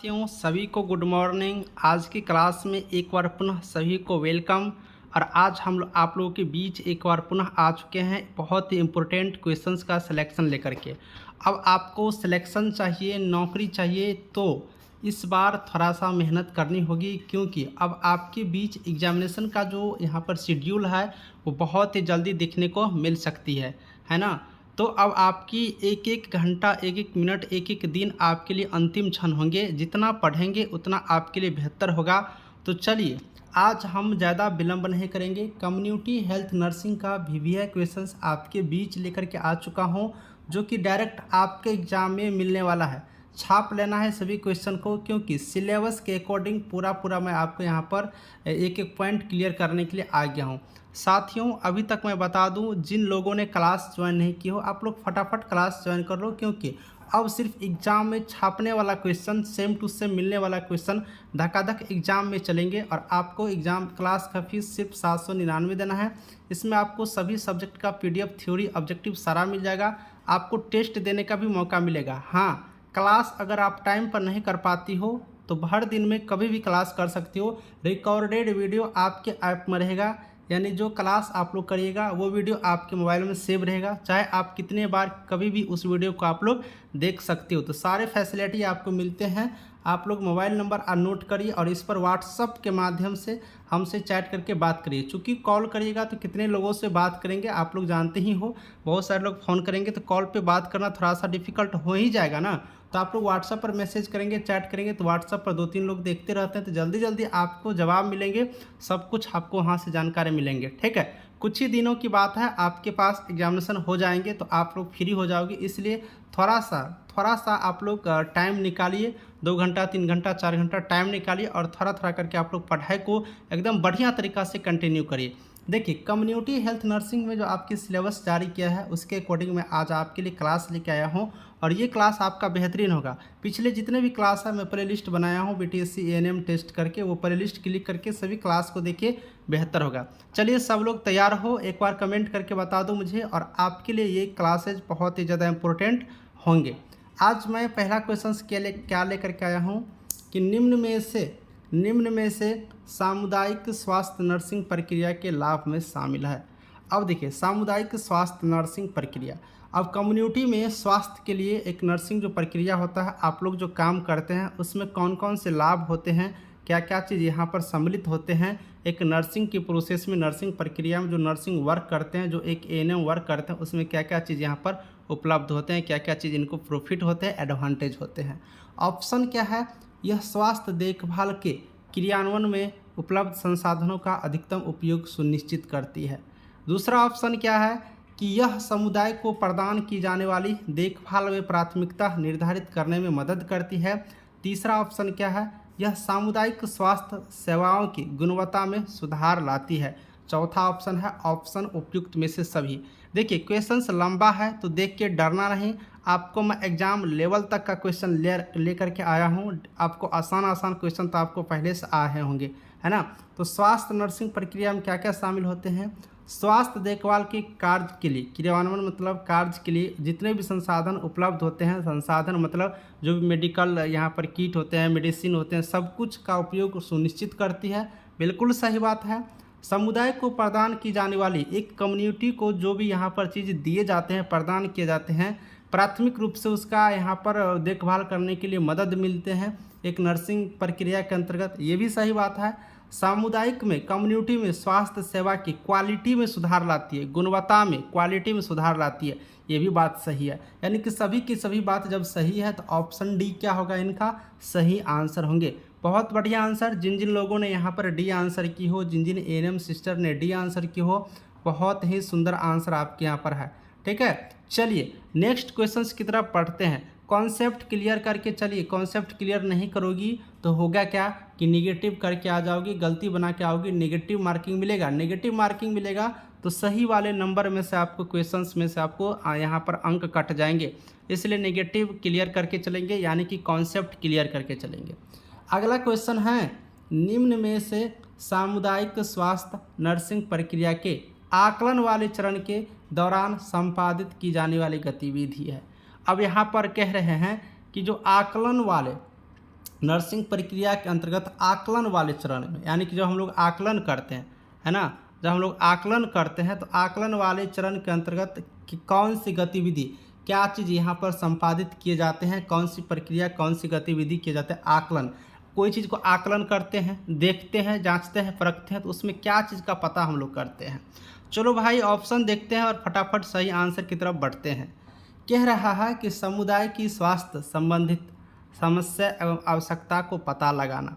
साथियों सभी को गुड मॉर्निंग। आज की क्लास में एक बार पुनः सभी को वेलकम। और आज हम आप लोगों के बीच एक बार पुनः आ चुके हैं बहुत ही इम्पोर्टेंट क्वेश्चंस का सिलेक्शन लेकर के। अब आपको सिलेक्शन चाहिए, नौकरी चाहिए, तो इस बार थोड़ा सा मेहनत करनी होगी, क्योंकि अब आपके बीच एग्जामिनेशन का जो यहाँ पर शेड्यूल है वो बहुत ही जल्दी देखने को मिल सकती है ना। तो अब आपकी एक एक घंटा, एक एक मिनट, एक एक दिन आपके लिए अंतिम क्षण होंगे। जितना पढ़ेंगे उतना आपके लिए बेहतर होगा। तो चलिए आज हम ज़्यादा विलंब नहीं करेंगे। कम्युनिटी हेल्थ नर्सिंग का वीवीआई क्वेश्चंस आपके बीच लेकर के आ चुका हूं, जो कि डायरेक्ट आपके एग्जाम में मिलने वाला है। छाप लेना है सभी क्वेश्चन को, क्योंकि सिलेबस के अकॉर्डिंग पूरा मैं आपको यहाँ पर एक एक पॉइंट क्लियर करने के लिए आ गया हूँ। साथियों अभी तक मैं बता दूं, जिन लोगों ने क्लास ज्वाइन नहीं की हो आप लोग फटाफट क्लास ज्वाइन कर लो, क्योंकि अब सिर्फ एग्ज़ाम में छापने वाला क्वेश्चन, सेम टू सेम मिलने वाला क्वेश्चन धकाधक एग्ज़ाम में चलेंगे। और आपको एग्ज़ाम क्लास का फीस सिर्फ 799 देना है। इसमें आपको सभी सब्जेक्ट का PDF, थ्योरी, ऑब्जेक्टिव सारा मिल जाएगा। आपको टेस्ट देने का भी मौका मिलेगा। हाँ, क्लास अगर आप टाइम पर नहीं कर पाती हो तो हर दिन में कभी भी क्लास कर सकती हो। रिकॉर्डेड वीडियो आपके ऐप में रहेगा, यानी जो क्लास आप लोग करिएगा वो वीडियो आपके मोबाइल में सेव रहेगा। चाहे आप कितने बार कभी भी उस वीडियो को आप लोग देख सकते हो। तो सारे फैसिलिटी आपको मिलते हैं। आप लोग मोबाइल नंबर नोट करिए और इस पर व्हाट्सअप के माध्यम से हमसे चैट करके बात करिए। चूँकि कॉल करिएगा तो कितने लोगों से बात करेंगे आप लोग जानते ही हो। बहुत सारे लोग फ़ोन करेंगे तो कॉल पे बात करना थोड़ा सा डिफ़िकल्ट हो ही जाएगा ना। तो आप लोग व्हाट्सएप पर मैसेज करेंगे, चैट करेंगे, तो व्हाट्सएप पर 2-3 लोग देखते रहते हैं, तो जल्दी जल्दी आपको जवाब मिलेंगे। सब कुछ आपको वहाँ से जानकारी मिलेंगे। ठीक है, कुछ ही दिनों की बात है, आपके पास एग्जामिनेशन हो जाएंगे तो आप लोग फ्री हो जाओगे। इसलिए थोड़ा सा आप लोग टाइम निकालिए, 2 घंटा, 3 घंटा, 4 घंटा टाइम निकालिए और थोड़ा करके आप लोग पढ़ाई को एकदम बढ़िया तरीक़ा से कंटिन्यू करिए। देखिए, कम्युनिटी हेल्थ नर्सिंग में जो आपकी सिलेबस जारी किया है उसके अकॉर्डिंग मैं आज आपके लिए क्लास लेके आया हूँ, और ये क्लास आपका बेहतरीन होगा। पिछले जितने भी क्लास है मैं प्ले लिस्ट बनाया हूँ BTSC ANM टेस्ट करके, वो प्ले लिस्ट क्लिक करके सभी क्लास को देखिए, बेहतर होगा। चलिए सब लोग तैयार हो, एक बार कमेंट करके बता दो मुझे। और आपके लिए ये क्लासेज बहुत ही ज़्यादा इंपॉर्टेंट होंगे। आज मैं पहला क्वेश्चन क्या लेकर के आया हूँ कि निम्न में से सामुदायिक स्वास्थ्य नर्सिंग प्रक्रिया के लाभ में शामिल है। अब देखिए, सामुदायिक स्वास्थ्य नर्सिंग प्रक्रिया, अब कम्युनिटी में स्वास्थ्य के लिए एक नर्सिंग जो प्रक्रिया होता है, आप लोग जो काम करते हैं उसमें कौन कौन से लाभ होते हैं, क्या क्या चीज़ यहाँ पर सम्मिलित होते हैं। एक नर्सिंग की प्रोसेस में, नर्सिंग प्रक्रिया में जो नर्सिंग वर्क करते हैं, जो एक ANM वर्क करते हैं, उसमें क्या क्या चीज़ यहाँ पर उपलब्ध होते हैं, क्या क्या चीज़ इनको प्रॉफिट होते हैं, एडवांटेज होते हैं। ऑप्शन क्या है, यह स्वास्थ्य देखभाल के क्रियान्वयन में उपलब्ध संसाधनों का अधिकतम उपयोग सुनिश्चित करती है। दूसरा ऑप्शन क्या है कि यह समुदाय को प्रदान की जाने वाली देखभाल में प्राथमिकता निर्धारित करने में मदद करती है। तीसरा ऑप्शन क्या है, यह सामुदायिक स्वास्थ्य सेवाओं की गुणवत्ता में सुधार लाती है। चौथा ऑप्शन है ऑप्शन उपयुक्त में से सभी। देखिए, क्वेश्चंस लंबा है तो देख के डरना नहीं। आपको मैं एग्जाम लेवल तक का क्वेश्चन लेकर के आया हूँ। आपको आसान क्वेश्चन तो आपको पहले से आए होंगे, है ना। तो स्वास्थ्य नर्सिंग प्रक्रिया में क्या क्या शामिल होते हैं, स्वास्थ्य देखभाल के कार्य के लिए, क्रियान्वयन मतलब कार्य के लिए जितने भी संसाधन उपलब्ध होते हैं, संसाधन मतलब जो भी मेडिकल यहाँ पर किट होते हैं, मेडिसिन होते हैं, सब कुछ का उपयोग सुनिश्चित करती है। बिल्कुल सही बात है। समुदाय को प्रदान की जाने वाली, एक कम्युनिटी को जो भी यहाँ पर चीज़ दिए जाते हैं, प्रदान किए जाते हैं, प्राथमिक रूप से उसका यहाँ पर देखभाल करने के लिए मदद मिलते हैं एक नर्सिंग प्रक्रिया के अंतर्गत। ये भी सही बात है। सामुदायिक में, कम्युनिटी में स्वास्थ्य सेवा की क्वालिटी में सुधार लाती है, गुणवत्ता में, क्वालिटी में सुधार लाती है। ये भी बात सही है। यानी कि सभी की सभी बात जब सही है तो ऑप्शन डी क्या होगा, इनका सही आंसर होंगे। बहुत बढ़िया आंसर। जिन जिन लोगों ने यहाँ पर डी आंसर की हो, जिन जिन ANM सिस्टर ने डी आंसर की हो, बहुत ही सुंदर आंसर आपके यहाँ पर है। ठीक है, चलिए नेक्स्ट क्वेश्चंस की तरफ पढ़ते हैं। कॉन्सेप्ट क्लियर करके चलिए। कॉन्सेप्ट क्लियर नहीं करोगी तो होगा क्या कि निगेटिव करके आ जाओगी, गलती बना के आओगी, नेगेटिव मार्किंग मिलेगा। नेगेटिव मार्किंग मिलेगा तो सही वाले नंबर में से आपको, क्वेश्चंस में से आपको यहाँ पर अंक कट जाएंगे। इसलिए नेगेटिव क्लियर करके चलेंगे, यानी कि कॉन्सेप्ट क्लियर करके चलेंगे। अगला क्वेश्चन है, निम्न में से सामुदायिक स्वास्थ्य नर्सिंग प्रक्रिया के आकलन वाले चरण के दौरान संपादित की जाने वाली गतिविधि है। अब यहाँ पर कह रहे हैं कि जो आकलन वाले नर्सिंग प्रक्रिया के अंतर्गत आकलन वाले चरण में, यानी कि जब हम लोग आकलन करते हैं, है ना, जब हम लोग आकलन करते हैं तो आकलन वाले चरण के अंतर्गत कि कौन सी गतिविधि, क्या चीज़ यहाँ पर संपादित किए जाते हैं, कौन सी प्रक्रिया, कौन सी गतिविधि किए जाते हैं। आकलन, कोई चीज़ को आकलन करते हैं, देखते हैं, जांचते हैं, परखते हैं, तो उसमें क्या चीज़ का पता हम लोग करते हैं। चलो भाई ऑप्शन देखते हैं और फटाफट सही आंसर की तरफ बढ़ते हैं। कह रहा है कि समुदाय की स्वास्थ्य संबंधित समस्या एवं आवश्यकता को पता लगाना।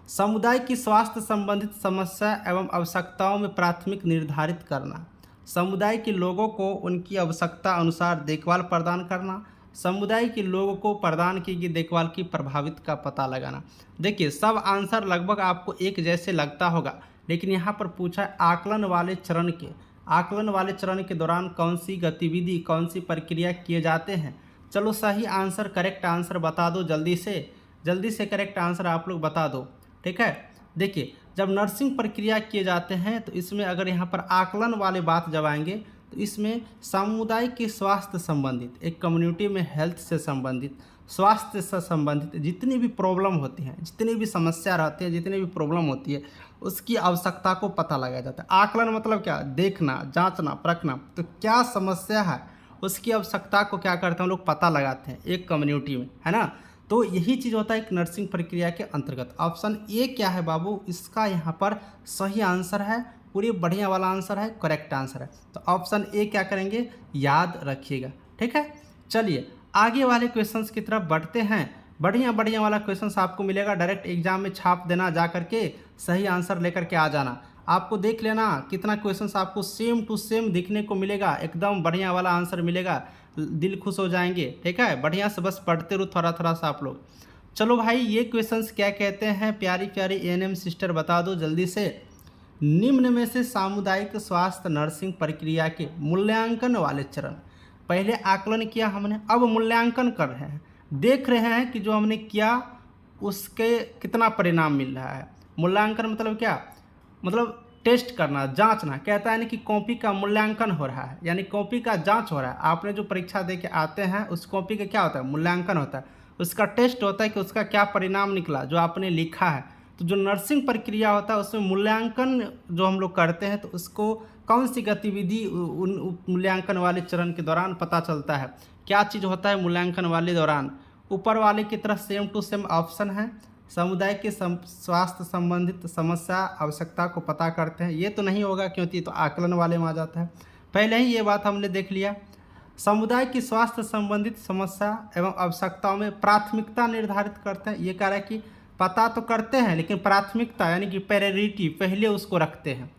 समुदाय की स्वास्थ्य संबंधित समस्या एवं आवश्यकताओं में प्राथमिक निर्धारित करना, समुदाय के लोगों को उनकी आवश्यकता अनुसार देखभाल प्रदान करना, समुदाय के लोगों को प्रदान की गई देखभाल की प्रभावित का पता लगाना। देखिए सब आंसर लगभग आपको एक जैसे लगता होगा, लेकिन यहाँ पर पूछा है आकलन वाले चरण के, आकलन वाले चरण के दौरान कौन सी गतिविधि, कौन सी प्रक्रिया किए जाते हैं। चलो सही आंसर, करेक्ट आंसर बता दो जल्दी से करेक्ट आंसर आप लोग बता दो, ठीक है। देखिए जब नर्सिंग प्रक्रिया किए जाते हैं तो इसमें अगर यहाँ पर आकलन वाले बात जब आएंगे तो इसमें समुदाय के स्वास्थ्य संबंधित, एक कम्युनिटी में हेल्थ से संबंधित, स्वास्थ्य से संबंधित जितनी भी प्रॉब्लम होती हैं, जितनी भी समस्या रहती है, जितनी भी प्रॉब्लम होती है, उसकी आवश्यकता को पता लगाया जाता है। आकलन मतलब क्या, देखना, जांचना, परखना, तो क्या समस्या है उसकी आवश्यकता को क्या करते हैं हम लोग पता लगाते हैं एक कम्युनिटी में, है ना। तो यही चीज़ होता है एक नर्सिंग प्रक्रिया के अंतर्गत। ऑप्शन ए क्या है बाबू, इसका यहाँ पर सही आंसर है, पूरी बढ़िया वाला आंसर है, करेक्ट आंसर है। तो ऑप्शन ए क्या करेंगे, याद रखिएगा, ठीक है। चलिए आगे वाले क्वेश्चंस की तरफ बढ़ते हैं। बढ़िया बढ़िया वाला क्वेश्चंस आपको मिलेगा, डायरेक्ट एग्जाम में छाप देना, जा करके सही आंसर लेकर के आ जाना। आपको देख लेना कितना क्वेश्चंस आपको सेम टू सेम दिखने को मिलेगा, एकदम बढ़िया वाला आंसर मिलेगा, दिल खुश हो जाएंगे, ठीक है। बढ़िया से बस पढ़ते रहो थोड़ा थोड़ा सा आप लोग। चलो भाई ये क्वेश्चंस क्या कहते हैं, प्यारी प्यारी एएनएम सिस्टर बता दो जल्दी से। निम्न में से सामुदायिक स्वास्थ्य नर्सिंग प्रक्रिया के मूल्यांकन वाले चरण, पहले आकलन किया हमने, अब मूल्यांकन कर रहे हैं, देख रहे हैं कि जो हमने किया उसके कितना परिणाम मिल रहा है। मूल्यांकन मतलब क्या, मतलब टेस्ट करना, जांचना। कहता है ना कि कॉपी का मूल्यांकन हो रहा है, यानी कॉपी का जांच हो रहा है। आपने जो परीक्षा दे के आते हैं उस कॉपी का क्या होता है, मूल्यांकन होता है, उसका टेस्ट होता है कि उसका क्या परिणाम निकला जो आपने लिखा है। तो जो नर्सिंग प्रक्रिया होता है उसमें मूल्यांकन जो हम लोग करते हैं तो उसको कौन सी गतिविधि उन मूल्यांकन वाले चरण के दौरान पता चलता है, क्या चीज़ होता है मूल्यांकन वाले दौरान। ऊपर वाले की तरफ सेम टू सेम ऑप्शन है, समुदाय के स्वास्थ्य संबंधित समस्या आवश्यकता को पता करते हैं, ये तो नहीं होगा क्योंकि तो आकलन वाले में आ जाता है। पहले ही ये बात हमने देख लिया। समुदाय की स्वास्थ्य संबंधित समस्या एवं आवश्यकताओं में प्राथमिकता निर्धारित करते हैं, ये कह रहा है कि पता तो करते हैं लेकिन प्राथमिकता यानी कि प्रायोरिटी पहले उसको रखते हैं।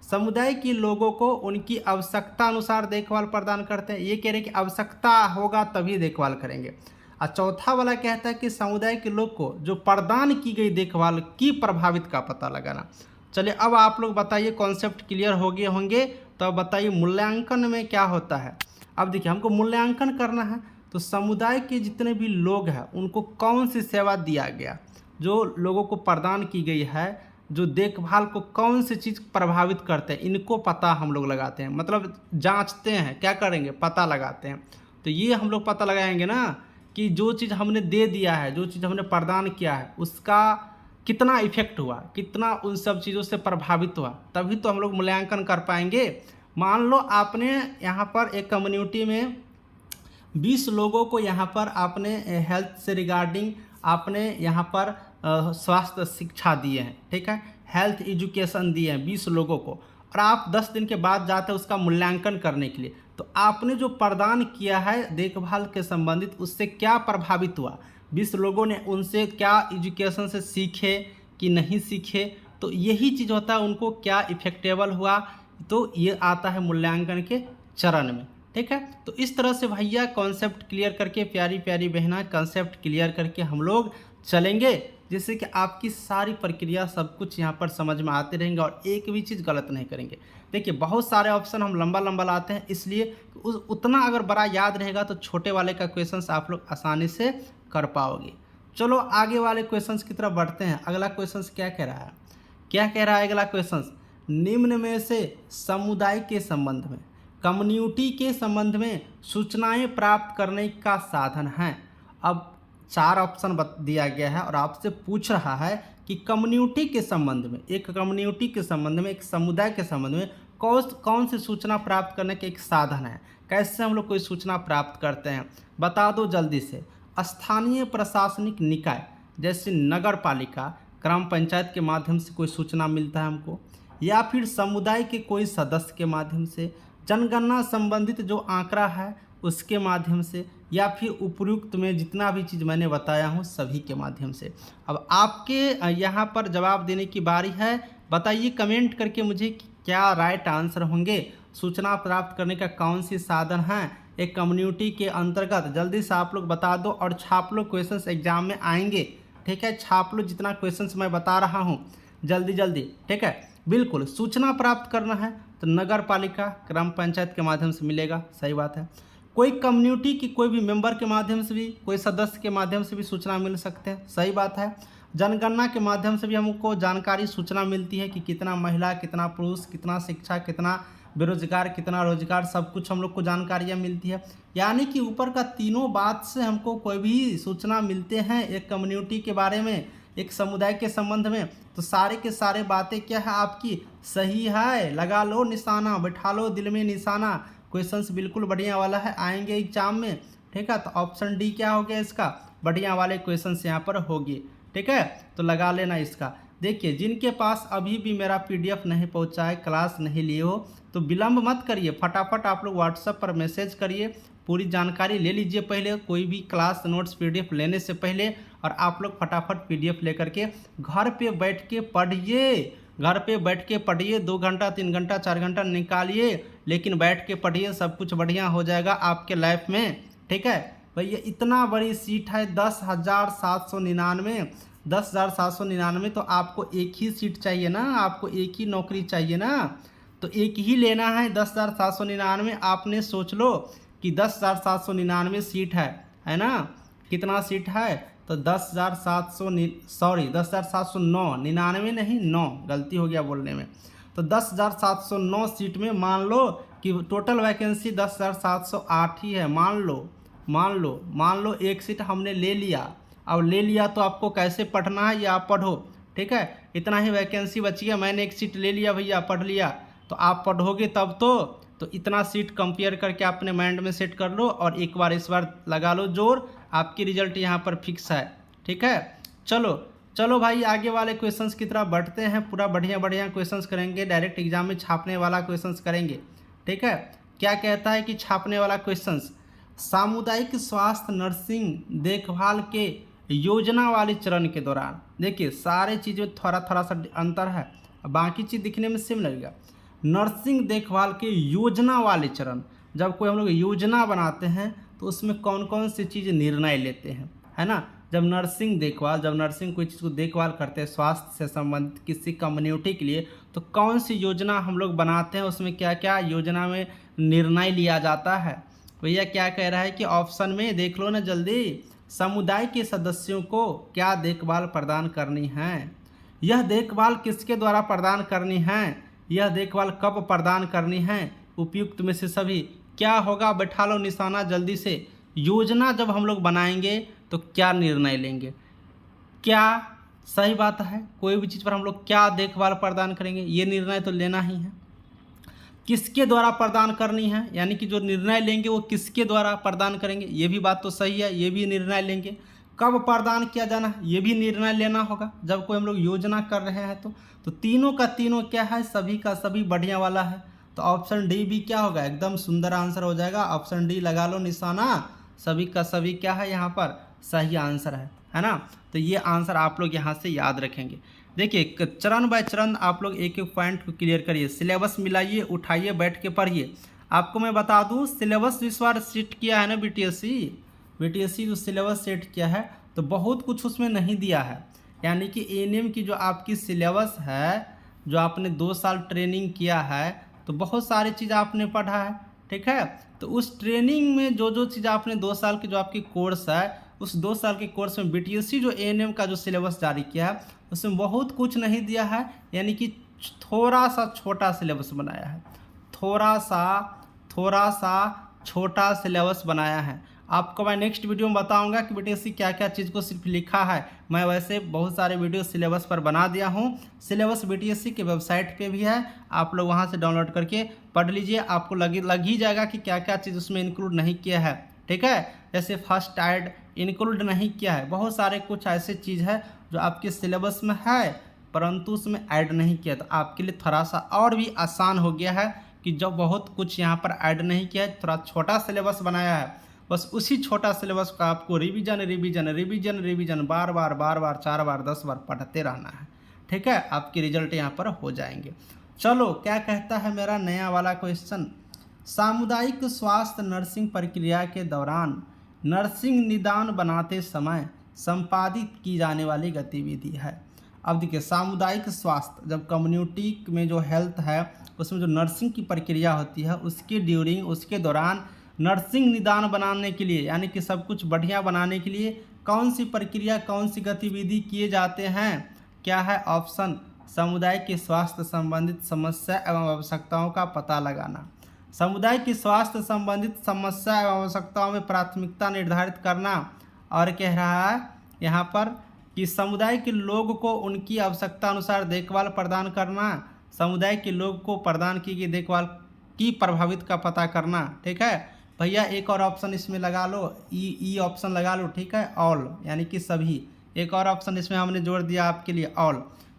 समुदाय के लोगों को उनकी आवश्यकता अनुसार देखभाल प्रदान करते हैं, ये कह रहे हैं कि आवश्यकता होगा तभी देखभाल करेंगे। और चौथा वाला कहता है कि समुदाय के लोग को जो प्रदान की गई देखभाल की प्रभावित का पता लगाना। चलिए अब आप लोग बताइए, कॉन्सेप्ट क्लियर हो गए होंगे, तो अब बताइए मूल्यांकन में क्या होता है। अब देखिए हमको मूल्यांकन करना है तो समुदाय के जितने भी लोग हैं उनको कौन सी सेवा दिया गया, जो लोगों को प्रदान की गई है, जो देखभाल को कौन सी चीज़ प्रभावित करते हैं, इनको पता हम लोग लगाते हैं, मतलब जांचते हैं, क्या करेंगे, पता लगाते हैं। तो ये हम लोग पता लगाएंगे ना कि जो चीज़ हमने दे दिया है, जो चीज़ हमने प्रदान किया है, उसका कितना इफेक्ट हुआ, कितना उन सब चीज़ों से प्रभावित हुआ, तभी तो हम लोग मूल्यांकन कर पाएंगे। मान लो आपने यहाँ पर एक कम्युनिटी में 20 लोगों को यहाँ पर आपने हेल्थ से रिगार्डिंग आपने यहाँ पर स्वास्थ्य शिक्षा दिए हैं, ठीक है, हेल्थ एजुकेशन दिए हैं 20 लोगों को, और आप 10 दिन के बाद जाते हैं उसका मूल्यांकन करने के लिए। तो आपने जो प्रदान किया है देखभाल के संबंधित, उससे क्या प्रभावित हुआ, 20 लोगों ने उनसे क्या एजुकेशन से सीखे कि नहीं सीखे, तो यही चीज़ होता है उनको क्या इफेक्टेबल हुआ, तो ये आता है मूल्यांकन के चरण में, ठीक है। तो इस तरह से भैया कॉन्सेप्ट क्लियर करके, प्यारी प्यारी बहना कॉन्सेप्ट क्लियर करके हम लोग चलेंगे, जिससे कि आपकी सारी प्रक्रिया सब कुछ यहाँ पर समझ में आते रहेंगे और एक भी चीज़ गलत नहीं करेंगे। देखिए बहुत सारे ऑप्शन हम लंबा लंबा लाते हैं, इसलिए उतना अगर बड़ा याद रहेगा तो छोटे वाले का क्वेश्चंस आप लोग आसानी से कर पाओगे। चलो आगे वाले क्वेश्चंस की तरफ बढ़ते हैं। अगला क्वेश्चंस क्या कह रहा है, क्या कह रहा है अगला क्वेश्चंस, निम्न में से समुदाय के संबंध में, कम्युनिटी के संबंध में सूचनाएं प्राप्त करने का साधन है। अब 4 ऑप्शन दिया गया है और आपसे पूछ रहा है कि कम्युनिटी के संबंध में, एक कम्युनिटी के संबंध में, एक समुदाय के संबंध में कौन सी सूचना प्राप्त करने के एक साधन है, कैसे हम लोग कोई सूचना प्राप्त करते हैं, बता दो जल्दी से। स्थानीय प्रशासनिक निकाय जैसे नगर पालिका, ग्राम पंचायत के माध्यम से कोई सूचना मिलता है हमको, या फिर समुदाय के कोई सदस्य के माध्यम से, जनगणना संबंधित जो आंकड़ा है उसके माध्यम से, या फिर उपयुक्त में जितना भी चीज़ मैंने बताया हूँ सभी के माध्यम से। अब आपके यहाँ पर जवाब देने की बारी है। बताइए कमेंट करके मुझे कि क्या राइट आंसर होंगे, सूचना प्राप्त करने का कौन सी साधन है एक कम्युनिटी के अंतर्गत। जल्दी से आप लोग बता दो और छाप लो, क्वेश्चंस एग्जाम में आएंगे, ठीक है। छाप लो जितना क्वेश्चंस मैं बता रहा हूँ जल्दी जल्दी, ठीक है। बिल्कुल सूचना प्राप्त करना है तो नगर पालिका, ग्राम पंचायत के माध्यम से मिलेगा, सही बात है। कोई कम्युनिटी की कोई भी मेंबर के माध्यम से भी, कोई सदस्य के माध्यम से भी सूचना मिल सकते हैं, सही बात है। जनगणना के माध्यम से भी हमको जानकारी सूचना मिलती है कि कितना महिला, कितना पुरुष, कितना शिक्षा, कितना बेरोजगार, कितना रोजगार, सब कुछ हम लोग को जानकारियाँ मिलती है। यानी कि ऊपर का तीनों बात से हमको कोई भी सूचना मिलते हैं एक कम्युनिटी के बारे में, एक समुदाय के संबंध में, तो सारे के सारे बातें क्या है आपकी सही है। लगा लो निशाना, बैठा लो दिल में निशाना, क्वेश्चंस बिल्कुल बढ़िया वाला है, आएंगे एग्जाम में, ठीक है। तो ऑप्शन डी क्या हो गया इसका, बढ़िया वाले क्वेश्चंस यहाँ पर होंगे, ठीक है। तो लगा लेना इसका। देखिए जिनके पास अभी भी मेरा पीडीएफ नहीं पहुँचा है, क्लास नहीं लिए हो, तो विलम्ब मत करिए, फटाफट आप लोग व्हाट्सएप पर मैसेज करिए, पूरी जानकारी ले लीजिए पहले, कोई भी क्लास नोट्स पीडीएफ लेने से पहले, और आप लोग फटाफट पीडीएफ लेकर के घर पे बैठ के पढ़िए, घर पे बैठ के पढ़िए, 2 घंटा 3 घंटा 4 घंटा निकालिए, लेकिन बैठ के पढ़िए, सब कुछ बढ़िया हो जाएगा आपके लाइफ में, ठीक है। भैया इतना बड़ी सीट है 10,799, 10,799, तो आपको एक ही सीट चाहिए ना, आपको एक ही नौकरी चाहिए ना, तो एक ही लेना है 10,799। आपने सोच लो कि 10,799 सीट है ना, कितना सीट है, तो 10,709, 99 नहीं 9, गलती हो गया बोलने में, तो 10,709 सीट में मान लो कि टोटल वैकेंसी 10,708 ही है, मान लो एक सीट हमने ले लिया। अब ले लिया तो आपको कैसे पढ़ना है ये आप पढ़ो, ठीक है। इतना ही वैकेंसी बची है, मैंने एक सीट ले लिया भैया, पढ़ लिया, तो आप पढ़ोगे तब तो इतना सीट कंपेयर करके अपने माइंड में सेट कर लो और एक बार इस बार लगा लो जोर, आपकी रिजल्ट यहाँ पर फिक्स है, ठीक है। चलो भाई आगे वाले क्वेश्चंस की तरफ बढ़ते हैं, पूरा बढ़िया क्वेश्चंस करेंगे, डायरेक्ट एग्जाम में छापने वाला क्वेश्चंस करेंगे, ठीक है। क्या कहता है कि छापने वाला क्वेश्चंस, सामुदायिक स्वास्थ्य नर्सिंग देखभाल के योजना वाले चरण के दौरान, देखिए सारे चीज़ों में थोड़ा सा अंतर है, बाकी चीज़ दिखने में सेम लगेगा। नर्सिंग देखभाल के योजना वाले चरण, जब कोई हम लोग योजना बनाते हैं तो उसमें कौन कौन सी चीज़ निर्णय लेते हैं, है ना। जब नर्सिंग कोई चीज़ को देखभाल करते हैं स्वास्थ्य से संबंधित किसी कम्युनिटी के लिए, तो कौन सी योजना हम लोग बनाते हैं, उसमें क्या क्या योजना में निर्णय लिया जाता है। भैया क्या कह रहा है कि ऑप्शन में देख लो ना जल्दी, समुदाय के सदस्यों को क्या देखभाल प्रदान करनी है, यह देखभाल किसके द्वारा प्रदान करनी है, यह देखभाल कब प्रदान करनी है, उपयुक्त में से सभी क्या होगा, बैठा लो निशाना जल्दी से। योजना जब हम लोग बनाएंगे तो क्या निर्णय लेंगे, क्या सही बात है, कोई भी चीज़ पर हम लोग क्या देखभाल प्रदान करेंगे, ये निर्णय तो लेना ही है। किसके द्वारा प्रदान करनी है, यानी कि जो निर्णय लेंगे वो किसके द्वारा प्रदान करेंगे, ये भी बात तो सही है, ये भी निर्णय लेंगे। कब प्रदान किया जाना है ये भी निर्णय लेना होगा जब कोई हम लोग योजना कर रहे हैं तो तीनों का तीनों क्या है, सभी का सभी बढ़िया वाला है। तो ऑप्शन डी भी क्या होगा, एकदम सुंदर आंसर हो जाएगा। ऑप्शन डी लगा लो निशाना, सभी का सभी क्या है यहाँ पर सही आंसर है ना। तो ये आंसर आप लोग यहाँ से याद रखेंगे। देखिए चरण बाय चरण आप लोग एक एक पॉइंट को क्लियर करिए, सिलेबस मिलाइए, उठाइए, बैठ के पढ़िए। आपको मैं बता दूँ सिलेबस इस बार सेट किया है ना बीटीएससी जो सिलेबस सेट किया है तो बहुत कुछ उसमें नहीं दिया है। यानी कि एएनएम की जो आपकी सिलेबस है, जो आपने 2 साल ट्रेनिंग किया है तो बहुत सारी चीज़ आपने पढ़ा है, ठीक है। तो उस ट्रेनिंग में जो चीज़ आपने 2 साल की जो आपकी कोर्स है, उस 2 साल के कोर्स में बीटीएससी जो एएनएम का जो सिलेबस जारी किया है उसमें बहुत कुछ नहीं दिया है। यानी कि थोड़ा सा छोटा सिलेबस बनाया है, थोड़ा सा छोटा सिलेबस बनाया है। आपको मैं नेक्स्ट वीडियो में बताऊंगा कि बीटीएससी क्या क्या चीज़ को सिर्फ लिखा है। मैं वैसे बहुत सारे वीडियो सिलेबस पर बना दिया हूं। सिलेबस बीटीएससी के वेबसाइट पे भी है, आप लोग वहां से डाउनलोड करके पढ़ लीजिए। आपको लग ही जाएगा कि क्या क्या चीज़ उसमें इंक्लूड नहीं किया है। ठीक है, जैसे फर्स्ट ऐड इंक्लूड नहीं किया है, बहुत सारे कुछ ऐसे चीज़ है जो आपके सिलेबस में है परंतु उसमें ऐड नहीं किया। तो आपके लिए थोड़ा सा और भी आसान हो गया है कि जब बहुत कुछ यहाँ पर ऐड नहीं किया है, थोड़ा छोटा सिलेबस बनाया है, बस उसी छोटा सिलेबस का आपको रिवीजन रिवीजन रिवीजन रिवीजन बार बार 4 बार 10 बार पढ़ते रहना है। ठीक है, आपके रिजल्ट यहाँ पर हो जाएंगे। चलो क्या कहता है मेरा नया वाला क्वेश्चन। सामुदायिक स्वास्थ्य नर्सिंग प्रक्रिया के दौरान नर्सिंग निदान बनाते समय संपादित की जाने वाली गतिविधि है। अब देखिए, सामुदायिक स्वास्थ्य जब कम्युनिटी में जो हेल्थ है उसमें जो नर्सिंग की प्रक्रिया होती है उसके ड्यूरिंग उसके दौरान नर्सिंग निदान बनाने के लिए यानी कि सब कुछ बढ़िया बनाने के लिए कौन सी प्रक्रिया कौन सी गतिविधि किए जाते हैं। क्या है ऑप्शन, समुदाय के स्वास्थ्य संबंधित समस्या एवं आवश्यकताओं का पता लगाना। समुदाय की स्वास्थ्य संबंधित समस्या एवं आवश्यकताओं में प्राथमिकता निर्धारित करना। और कह रहा है यहाँ पर कि समुदाय के लोग को उनकी आवश्यकता अनुसार देखभाल प्रदान करना। समुदाय के लोग को प्रदान की गई देखभाल की प्रभावित का पता करना। ठीक है भैया, एक और ऑप्शन इसमें लगा लो, ई ऑप्शन लगा लो। ठीक है, ऑल यानी कि सभी। एक और ऑप्शन इसमें हमने जोड़ दिया आपके लिए, ऑल।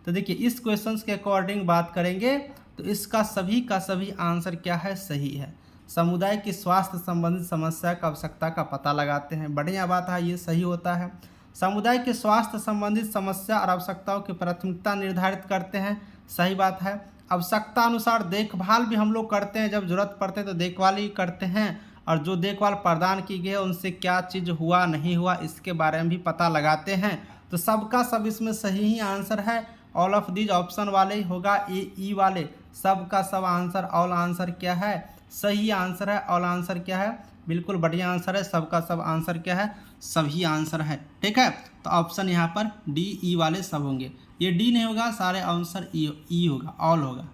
तो देखिए, इस क्वेश्चन के अकॉर्डिंग बात करेंगे तो इसका सभी का सभी आंसर क्या है, सही है। समुदाय की स्वास्थ्य संबंधित समस्या का आवश्यकता का पता लगाते हैं, बढ़िया बात है, ये सही होता है। समुदाय के स्वास्थ्य संबंधित समस्या और आवश्यकताओं की प्राथमिकता निर्धारित करते हैं, सही बात है। आवश्यकता अनुसार देखभाल भी हम लोग करते हैं, जब जरूरत पड़ते हैं तो देखभाल ही करते हैं, और जो देखभाल प्रदान की गई है उनसे क्या चीज़ हुआ नहीं हुआ इसके बारे में भी पता लगाते हैं। तो सबका सब इसमें सही ही आंसर है। ऑल ऑफ दीज ऑप्शन वाले ही होगा, ई वाले सबका सब आंसर, ऑल आंसर क्या है, सही आंसर है। ऑल आंसर क्या है, बिल्कुल बढ़िया आंसर है। सबका सब आंसर क्या है, सभी आंसर है। ठीक है, तो ऑप्शन यहाँ पर डी ई वाले सब होंगे, ये डी नहीं होगा, सारे आंसर ई होगा, ऑल होगा।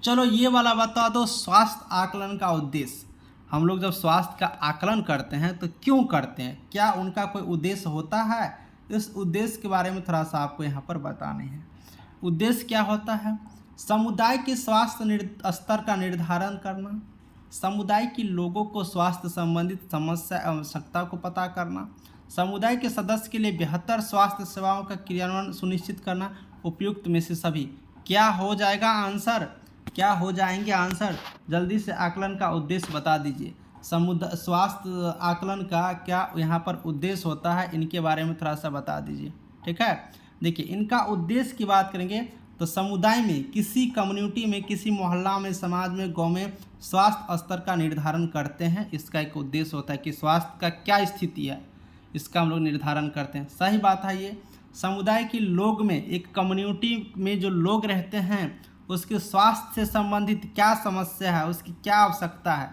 चलो ये वाला बता दो, स्वास्थ्य आकलन का उद्देश्य। हम लोग जब स्वास्थ्य का आकलन करते हैं तो क्यों करते हैं, क्या उनका कोई उद्देश्य होता है, इस उद्देश्य के बारे में थोड़ा सा आपको यहाँ पर बताने हैं। उद्देश्य क्या होता है, समुदाय के स्वास्थ्य स्तर का निर्धारण करना, समुदाय के लोगों को स्वास्थ्य संबंधित समस्या एवं आवश्यकता को पता करना, समुदाय के सदस्य के लिए बेहतर स्वास्थ्य सेवाओं का क्रियान्वयन सुनिश्चित करना। उपयुक्त में से सभी क्या हो जाएगा आंसर, क्या हो जाएंगे आंसर, जल्दी से आकलन का उद्देश्य बता दीजिए। स्वास्थ्य आकलन का क्या यहाँ पर उद्देश्य होता है, इनके बारे में थोड़ा सा बता दीजिए। ठीक है, देखिए इनका उद्देश्य की बात करेंगे तो समुदाय में, किसी कम्युनिटी में, किसी मोहल्ला में, समाज में, गांव में स्वास्थ्य स्तर का निर्धारण करते हैं। इसका एक उद्देश्य होता है कि स्वास्थ्य का क्या स्थिति है, इसका हम लोग निर्धारण करते हैं, सही बात है। ये समुदाय के लोग में, एक कम्युनिटी में जो लोग रहते हैं उसके स्वास्थ्य से संबंधित क्या समस्या है, उसकी क्या आवश्यकता है,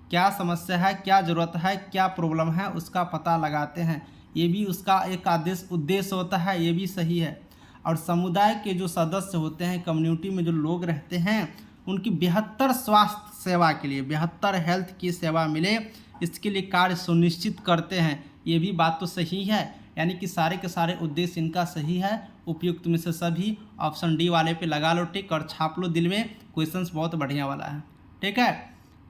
क्या समस्या है, क्या ज़रूरत है, क्या प्रॉब्लम है, उसका पता लगाते हैं। ये भी उसका एक उद्देश्य होता है, ये भी सही है। और समुदाय के जो सदस्य होते हैं, कम्युनिटी में जो लोग रहते हैं, उनकी बेहतर स्वास्थ्य सेवा के लिए, बेहतर हेल्थ की सेवा मिले, इसके लिए कार्य सुनिश्चित करते हैं। ये भी बात तो सही है, यानी कि सारे के सारे उद्देश्य इनका सही है। उपयुक्त में से सभी, ऑप्शन डी वाले पे लगा लो टिक और छाप लो दिल में, क्वेश्चंस बहुत बढ़िया वाला है। ठीक है,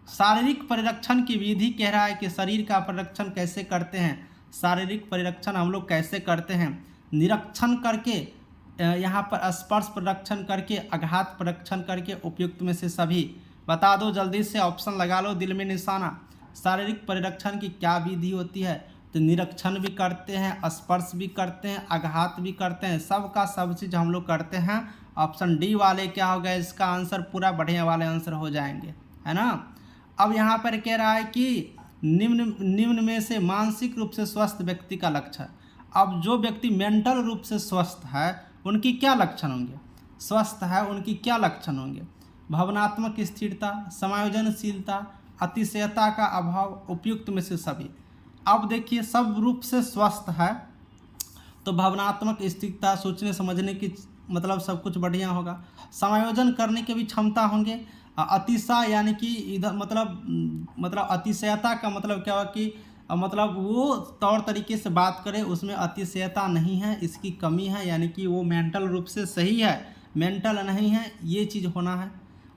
शारीरिक परिरक्षण की विधि कह रहा है कि शरीर का परिरक्षण कैसे करते हैं। शारीरिक परिरक्षण हम लोग कैसे करते हैं, निरीक्षण करके, यहाँ पर स्पर्श परिरक्षण करके, आघात परिरक्षण करके। उपयुक्त में से सभी बता दो जल्दी से, ऑप्शन लगा लो दिल में निशाना। शारीरिक परिरक्षण की क्या विधि होती है, तो निरीक्षण भी करते हैं, स्पर्श भी करते हैं, आघात भी करते हैं, सबका सब चीज़ हम लोग करते हैं। ऑप्शन डी वाले क्या हो गया, इसका आंसर पूरा बढ़िया वाले आंसर हो जाएंगे, है ना। अब यहाँ पर कह रहा है कि निम्न में से मानसिक रूप से स्वस्थ व्यक्ति का लक्षण। अब जो व्यक्ति मेंटल रूप से स्वस्थ है उनकी क्या लक्षण होंगे, स्वस्थ है उनकी क्या लक्षण होंगे। भावनात्मक स्थिरता, समायोजनशीलता, अतिशयता का अभाव। उपयुक्त में से सभी। अब देखिए, सब रूप से स्वस्थ है तो भावनात्मक स्थिरता, सोचने समझने की मतलब सब कुछ बढ़िया होगा। समायोजन करने की भी क्षमता होंगे। अतिशय यानी कि इधर मतलब अतिशयता का मतलब क्या हुआ कि मतलब वो तौर तरीके से बात करें उसमें अतिशयता नहीं है, इसकी कमी है, यानी कि वो मेंटल रूप से सही है, मेंटल नहीं है, ये चीज़ होना है।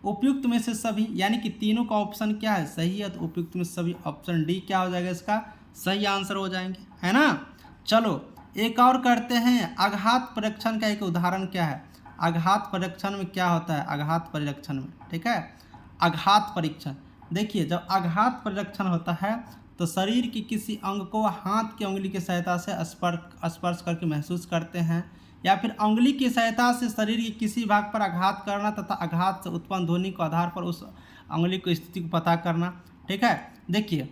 उपयुक्त में से सभी, यानी कि तीनों का ऑप्शन क्या है, सही है, तो उपयुक्त में सभी ऑप्शन डी क्या हो जाएगा, इसका सही आंसर हो जाएंगे, है ना। चलो एक और करते हैं। आघात परीक्षण का एक उदाहरण क्या है, आघात परीक्षण में क्या होता है, आघात परीक्षण में, ठीक है, आघात परीक्षण। देखिए जब आघात परीक्षण होता है तो शरीर के किसी अंग को हाथ की उंगली की सहायता से स्पर्श करके महसूस करते हैं, या फिर उंगली की सहायता से शरीर के किसी भाग पर आघात करना तथा आघात से उत्पन्न ध्वनि के आधार पर उस उंगली की स्थिति को पता करना, ठीक है। देखिए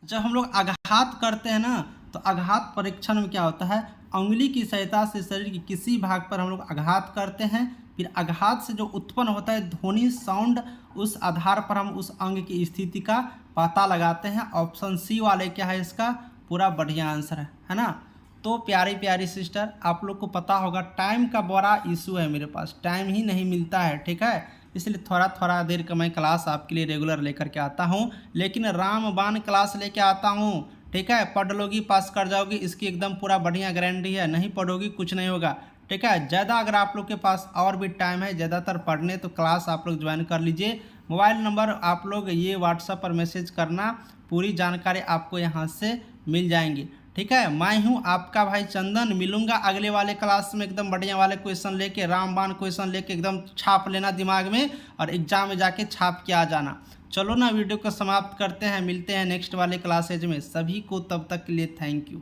जब हम लोग आघात करते हैं ना तो आघात परीक्षण में क्या होता है, उंगली की सहायता से शरीर के किसी भाग पर हम लोग आघात करते हैं, फिर आघात से जो उत्पन्न होता है ध्वनि साउंड, उस आधार पर हम उस अंग की स्थिति का पता लगाते हैं। ऑप्शन सी वाले क्या है, इसका पूरा बढ़िया आंसर है ना। तो प्यारी प्यारी सिस्टर, आप लोग को पता होगा टाइम का बड़ा इशू है, मेरे पास टाइम ही नहीं मिलता है, ठीक है, इसलिए थोड़ा थोड़ा देर का मैं क्लास आपके लिए रेगुलर लेकर के आता हूँ, लेकिन रामबाण क्लास लेके आता हूँ, ठीक है। पढ़ लोगी पास कर जाओगी, इसकी एकदम पूरा बढ़िया गारंटी है, नहीं पढ़ोगी कुछ नहीं होगा, ठीक है। ज़्यादा अगर आप लोग के पास और भी टाइम है ज़्यादातर पढ़ने, तो क्लास आप लोग ज्वाइन कर लीजिए। मोबाइल नंबर आप लोग ये व्हाट्सएप पर मैसेज करना, पूरी जानकारी आपको यहाँ से मिल जाएंगी, ठीक है। मैं हूँ आपका भाई चंदन, मिलूंगा अगले वाले क्लास में एकदम बढ़िया वाले क्वेश्चन लेके, रामबाण क्वेश्चन लेके एकदम छाप लेना दिमाग में और एग्जाम में जाके छाप के आ जाना। चलो ना वीडियो को समाप्त करते हैं, मिलते हैं नेक्स्ट वाले क्लासेज में। सभी को तब तक के लिए थैंक यू।